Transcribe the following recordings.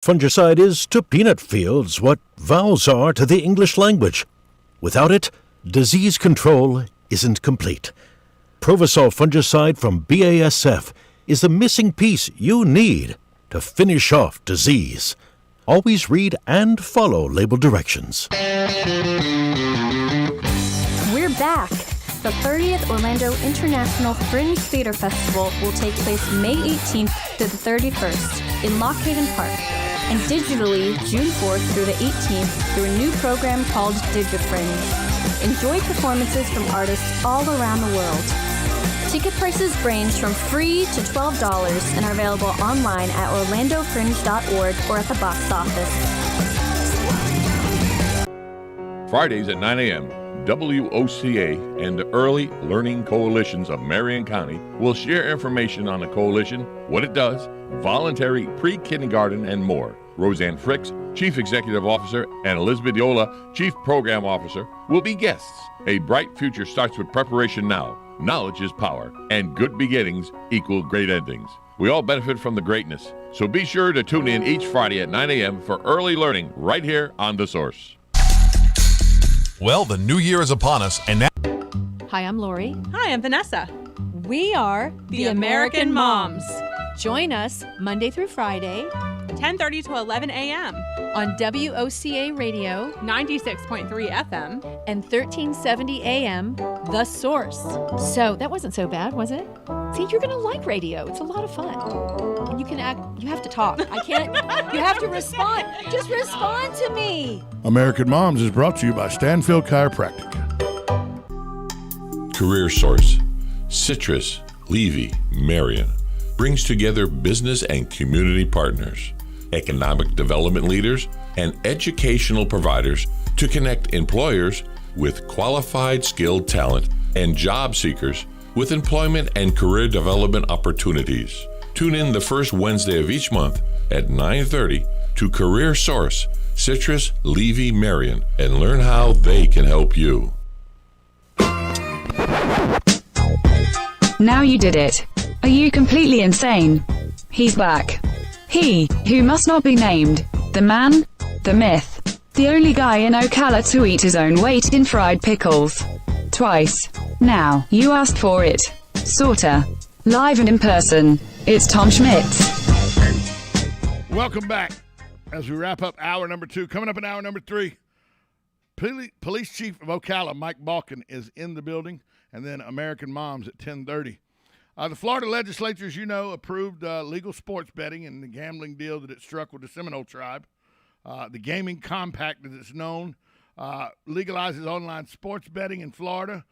Fungicide is to peanut fields what vowels are to the English language. Without it, disease control isn't complete. Provosol fungicide from BASF is the missing piece you need to finish off disease. Always read and follow label directions. We're back. The 30th Orlando International Fringe Spader Festival will take place May 18th to the 31st in Lock Haven Park, and digitally June 4th through the 18th through a new program called DigiFringe. Enjoy performances from artists all around the world. Ticket prices range from free to $12 and are available online at orlandofringe.org or at the box office. Fridays at 9 a.m., WOCA and the Early Learning Coalitions of Marion County will share information on the coalition, what it does, voluntary pre-kindergarten, and more. Roseanne Fricks, Chief Executive Officer, and Elizabeth Yola, Chief Program Officer, will be guests. A bright future starts with preparation now. Knowledge is power, and good beginnings equal great endings. We all benefit from the greatness, so be sure to tune in each Friday at 9 a.m. for early learning right here on The Source. Well, the new year is upon us, and now... Hi, I'm Lori. Hi, I'm Vanessa. We are the American Moms. Join us Monday through Friday, 10:30 to 11 a.m. on WOCA Radio, 96.3 FM, and 1370 AM, The Source. So that wasn't so bad, was it? See, you're going to like radio. It's a lot of fun. And you have to talk. I can't, you have to respond. Just respond to me. American Moms is brought to you by Stanfield Chiropractic. Career Source, Citrus, Levy, Marion brings together business and community partners, economic development leaders, and educational providers to connect employers with qualified skilled talent and job seekers with employment and career development opportunities. Tune in the first Wednesday of each month at 9:30 to Career Source, Citrus, Levy, Marion, and learn how they can help you. Now you did it. Are you completely insane? He's back. He, who must not be named, the man, the myth, the only guy in Ocala to eat his own weight in fried pickles. Twice. Now, you asked for it. Sorta. Live and in person, it's Tom Schmitz. Welcome back as we wrap up hour number 2. Coming up in hour number 3, Police Chief of Ocala, Mike Balkin, is in the building, and then American Moms at 10:30. The Florida legislature, as you know, approved legal sports betting and the gambling deal that it struck with the Seminole tribe. The Gaming Compact, as it's known, legalizes online sports betting in Florida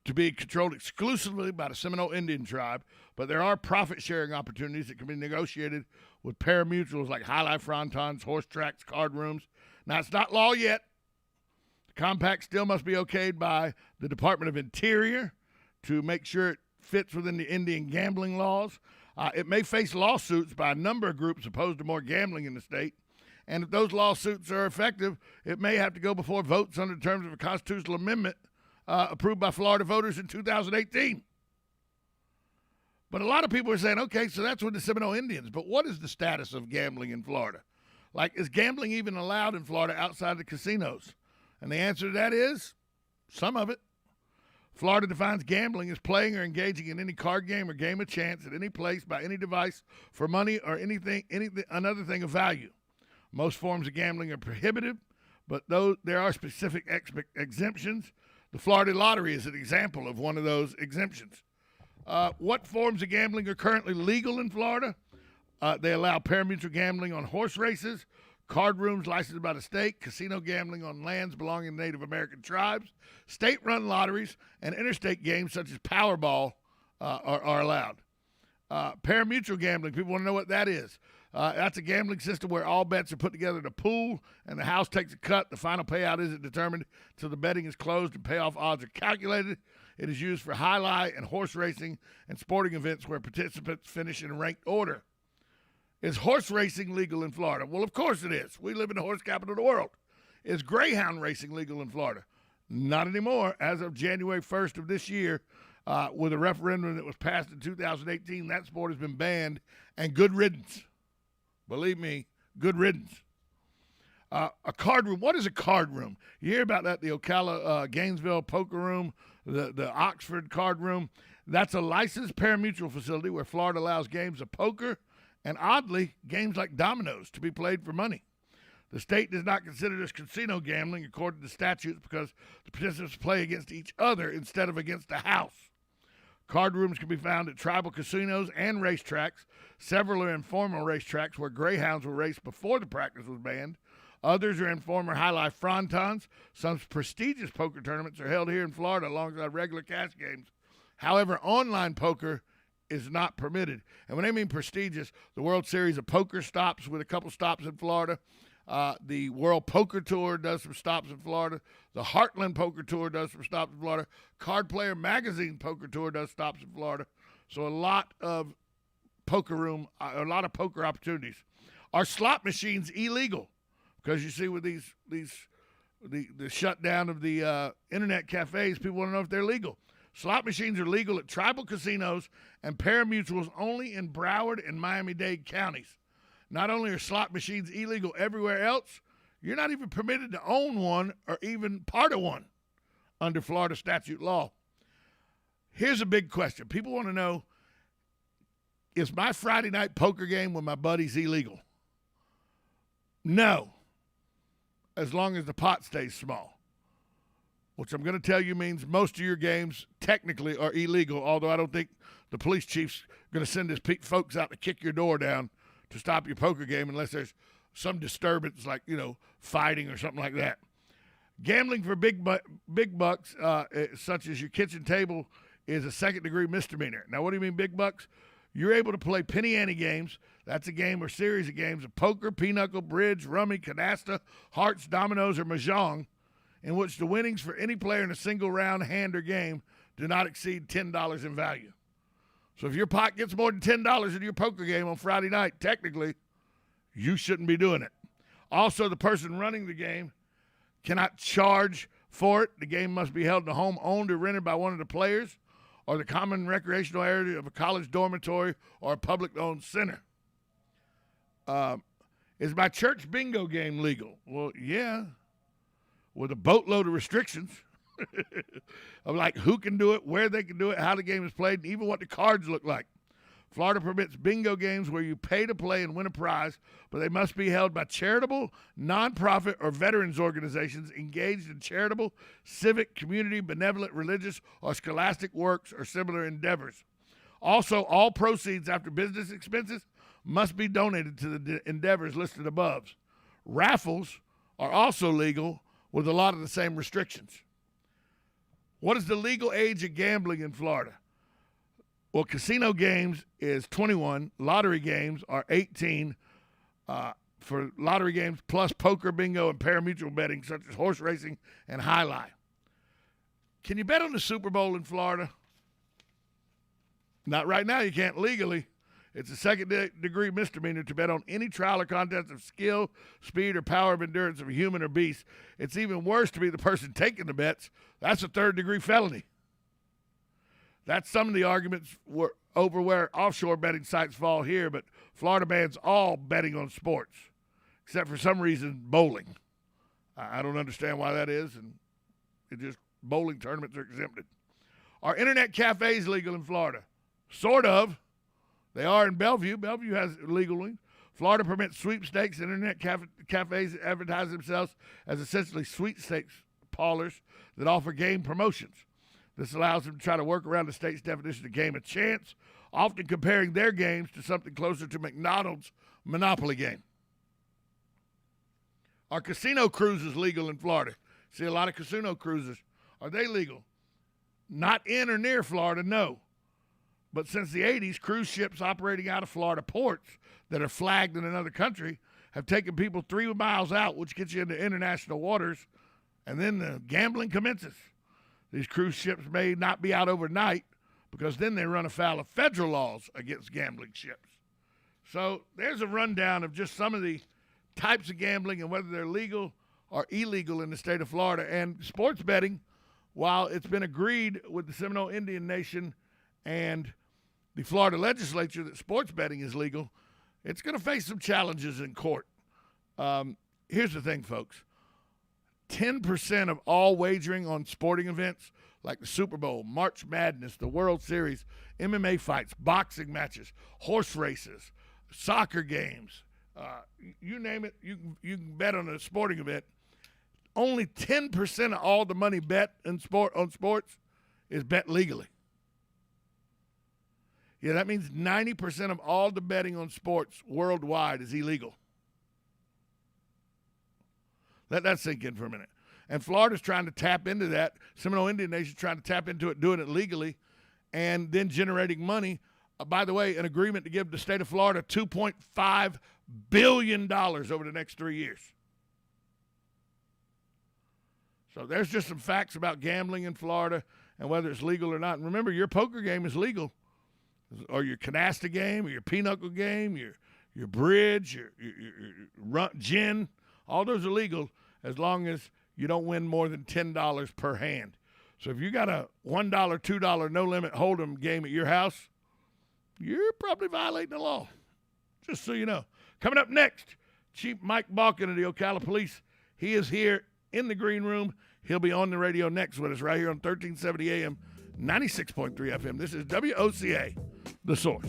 to be controlled exclusively by the Seminole Indian tribe, but there are profit-sharing opportunities that can be negotiated with pari-mutuels like High Life Frontons, horse tracks, card rooms. Now, it's not law yet. The compact still must be okayed by the Department of Interior to make sure it fits within the Indian gambling laws. It may face lawsuits by a number of groups opposed to more gambling in the state. And if those lawsuits are effective, it may have to go before votes under the terms of a constitutional amendment approved by Florida voters in 2018. But a lot of people are saying, okay, so that's with the Seminole Indians. But what is the status of gambling in Florida? Like, is gambling even allowed in Florida outside the casinos? And the answer to that is some of it. Florida defines gambling as playing or engaging in any card game or game of chance at any place by any device for money or anything another thing of value. Most forms of gambling are prohibited, but there are specific exemptions. The Florida lottery is an example of one of those exemptions. What forms of gambling are currently legal in Florida? They allow pari-mutuel gambling on horse races, card rooms licensed by the state, casino gambling on lands belonging to Native American tribes, state-run lotteries, and interstate games such as Powerball are allowed. Pari-mutuel gambling, people want to know what that is. That's a gambling system where all bets are put together in a pool, and the house takes a cut. The final payout isn't determined until the betting is closed and payoff odds are calculated. It is used for highlight and horse racing and sporting events where participants finish in ranked order. Is horse racing legal in Florida? Well, of course it is. We live in the horse capital of the world. Is greyhound racing legal in Florida? Not anymore. As of January 1st of this year, with a referendum that was passed in 2018, that sport has been banned, and good riddance. Believe me, good riddance. A card room. What is a card room? You hear about that, the Ocala, Gainesville poker room, the Oxford card room. That's a licensed pari-mutuel facility where Florida allows games of poker and, oddly, games like dominoes to be played for money. The state does not consider this casino gambling according to statutes because the participants play against each other instead of against the house. Card rooms can be found at tribal casinos and racetracks. Several are informal racetracks where greyhounds were raced before the practice was banned. Others are in former high-life frontons. Some prestigious poker tournaments are held here in Florida alongside regular cash games. However, online poker is not permitted. And when I mean prestigious, the World Series of Poker stops with a couple stops in Florida. The World Poker Tour does some stops in Florida. The Heartland Poker Tour does some stops in Florida. Card Player Magazine Poker Tour does stops in Florida. So a lot of poker opportunities. Are slot machines illegal? Because you see with the shutdown of the internet cafes, people want to know if they're legal. Slot machines are legal at tribal casinos and pari-mutuels only in Broward and Miami-Dade counties. Not only are slot machines illegal everywhere else, you're not even permitted to own one or even part of one under Florida statute law. Here's a big question. People want to know, is my Friday night poker game with my buddies illegal? No, as long as the pot stays small, which I'm going to tell you means most of your games technically are illegal, although I don't think the police chief's going to send his folks out to kick your door down to stop your poker game unless there's some disturbance like, fighting or something like that. Gambling for big bucks, such as your kitchen table, is a second-degree misdemeanor. Now, what do you mean big bucks? You're able to play penny ante games. That's a game or series of games of poker, pinochle, bridge, rummy, canasta, hearts, dominoes, or mahjong, in which the winnings for any player in a single round, hand, or game do not exceed $10 in value. So if your pot gets more than $10 in your poker game on Friday night, technically, you shouldn't be doing it. Also, the person running the game cannot charge for it. The game must be held in a home owned or rented by one of the players or the common recreational area of a college dormitory or a public-owned center. Is my church bingo game legal? Well, yeah, with a boatload of restrictions. Of like who can do it, where they can do it, how the game is played, and even what the cards look like. Florida permits bingo games where you pay to play and win a prize, but they must be held by charitable, nonprofit, or veterans organizations engaged in charitable, civic, community, benevolent, religious, or scholastic works or similar endeavors. Also, all proceeds after business expenses must be donated to the endeavors listed above. Raffles are also legal with a lot of the same restrictions. What is the legal age of gambling in Florida? Well, casino games is 21. Lottery games are 18 for lottery games, plus poker, bingo, and pari-mutuel betting, such as horse racing and jai-alai. Can you bet on the Super Bowl in Florida? Not right now. You can't legally. It's a second-degree misdemeanor to bet on any trial or contest of skill, speed, or power of endurance of a human or beast. It's even worse to be the person taking the bets. That's a third-degree felony. That's some of the arguments over where offshore betting sites fall here, but Florida bans all betting on sports, except for some reason bowling. I don't understand why that is, and bowling tournaments are exempted. Are internet cafes legal in Florida? Sort of. They are in Bellevue. Bellevue has it legally. Florida permits sweepstakes, and internet cafes that advertise themselves as essentially sweepstakes parlors that offer game promotions. This allows them to try to work around the state's definition of game of chance, often comparing their games to something closer to McDonald's Monopoly game. Are casino cruises legal in Florida? See a lot of casino cruises. Are they legal? Not in or near Florida, no. But since the 80s, cruise ships operating out of Florida ports that are flagged in another country have taken people 3 miles out, which gets you into international waters, and then the gambling commences. These cruise ships may not be out overnight because then they run afoul of federal laws against gambling ships. So there's a rundown of just some of the types of gambling and whether they're legal or illegal in the state of Florida. And sports betting, while it's been agreed with the Seminole Indian Nation and the Florida legislature that sports betting is legal, it's going to face some challenges in court. Here's the thing, folks. 10% of all wagering on sporting events like the Super Bowl, March Madness, the World Series, MMA fights, boxing matches, horse races, soccer games, you name it, you can bet on a sporting event. Only 10% of all the money bet on sports is bet legally. Yeah, that means 90% of all the betting on sports worldwide is illegal. Let that sink in for a minute. And Florida's trying to tap into that. Seminole Indian Nation's trying to tap into it, doing it legally, and then generating money. By the way, an agreement to give the state of Florida $2.5 billion over the next 3 years. So there's just some facts about gambling in Florida and whether it's legal or not. And remember, your poker game is legal, or your canasta game, or your pinochle game, your bridge, your gin. All those are legal as long as you don't win more than $10 per hand. So if you got a $1, $2 no-limit hold'em game at your house, you're probably violating the law, just so you know. Coming up next, Chief Mike Balkin of the Ocala Police. He is here in the green room. He'll be on the radio next with us right here on 1370 AM, 96.3 FM. This is WOCA, The Source.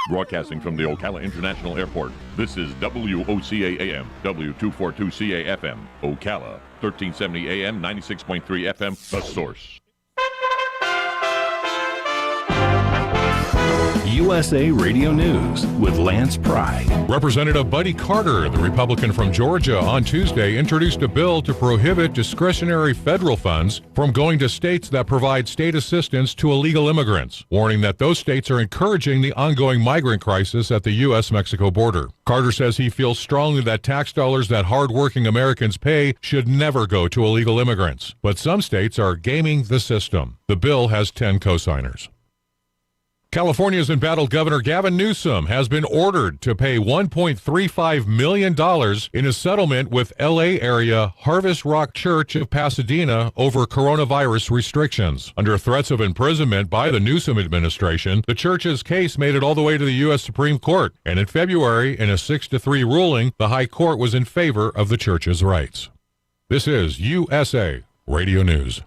Broadcasting from the Ocala International Airport, this is WOCA AM, W242CA FM, Ocala, 1370 AM, 96.3 FM, The Source. USA Radio News with Lance Pry. Representative Buddy Carter, the Republican from Georgia, on Tuesday introduced a bill to prohibit discretionary federal funds from going to states that provide state assistance to illegal immigrants, warning that those states are encouraging the ongoing migrant crisis at the U.S.-Mexico border. Carter says he feels strongly that tax dollars that hardworking Americans pay should never go to illegal immigrants. But some states are gaming the system. The bill has 10 co-signers. California's embattled Governor Gavin Newsom has been ordered to pay $1.35 million in a settlement with L.A. area Harvest Rock Church of Pasadena over coronavirus restrictions. Under threats of imprisonment by the Newsom administration, the church's case made it all the way to the U.S. Supreme Court, and in February, in a 6-3 ruling, the High Court was in favor of the church's rights. This is USA Radio News.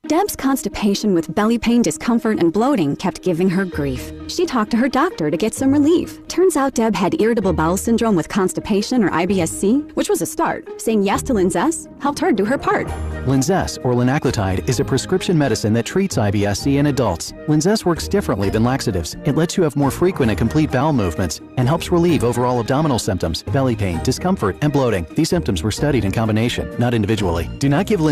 Deb's constipation with belly pain, discomfort, and bloating kept giving her grief. She talked to her doctor to get some relief. Turns out Deb had irritable bowel syndrome with constipation, or IBS-C, which was a start. Saying yes to Linzess helped her do her part. Linzess, or linaclotide, is a prescription medicine that treats IBS-C in adults. Linzess works differently than laxatives. It lets you have more frequent and complete bowel movements and helps relieve overall abdominal symptoms, belly pain, discomfort, and bloating. These symptoms were studied in combination, not individually. Do not give